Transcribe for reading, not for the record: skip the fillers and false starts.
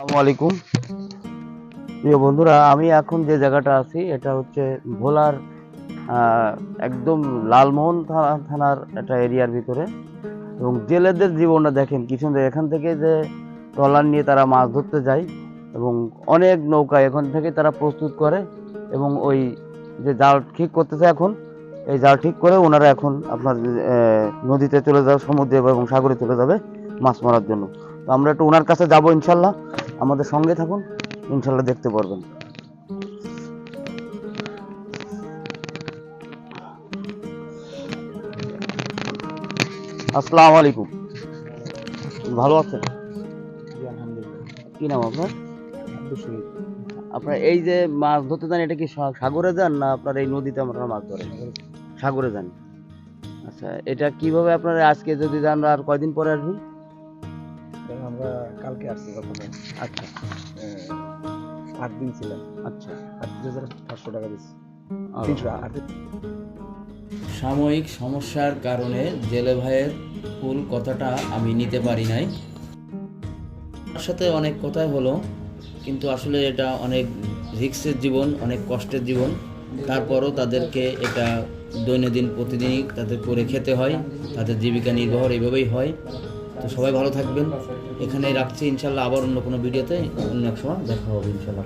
আসসালামু আলাইকুম প্রিয় বন্ধুরা, আমি এখন যে জায়গাটা আছি এটা হচ্ছে ভোলার একদম লালমোহন থানার একটা এরিয়ার ভিতরে। এবং জেলেদের জীবনটা দেখেন কি সুন্দর। এখান থেকে যে ট্রলার নিয়ে তারা মাছ ধরতে যায় এবং অনেক নৌকা এখান থেকে তারা প্রস্তুত করে এবং ওই যে জাল ঠিক করতেছে এখন, এই জাল ঠিক করে ওনারা এখন আপনার নদীতে চলে যাবে, সমুদ্রে এবং সাগরে চলে যাবে মাছ মারার জন্য। তো আমরা একটু ওনার কাছে যাবো ইনশাল্লাহ, আমাদের সঙ্গে থাকুন, ইনশাল্লাহ দেখতে পারবেন। আসসালামু আলাইকুম, ভালো আছেন? কি নাম আপনার? আপনার এই যে মাছ ধরতে যান, এটা কি সাগরে যান না আপনার এই নদীতে আপনারা মাছ ধরেন? সাগরে যান। আচ্ছা, এটা কিভাবে আপনারা আজকে যদি যান আর কয়দিন পরে আসবেন? আমরা কালকে আসছি প্রথমে। আচ্ছা 8 দিন ছিলাম। আচ্ছা, 8,500 টাকা দিচ্ছি। আর 300 সাময়িক সমস্যার কারণে জেলে ভাইয়ের ফুল কথাটা আমি নিতে পারি নাই। তার সাথে অনেক কথাই হলো, কিন্তু আসলে এটা অনেক রিস্কের জীবন, অনেক কষ্টের জীবন। তারপরও তাদেরকে এটা দৈনন্দিন প্রতিদিনই তাদের করে খেতে হয়, তাদের জীবিকা নির্বাহ এইভাবেই হয়। তো সবাই ভালো থাকবেন, এখানেই রাখছি। ইনশাল্লাহ আবার অন্য কোনো ভিডিওতে অন্য এক সময় দেখা হবে ইনশাল্লাহ।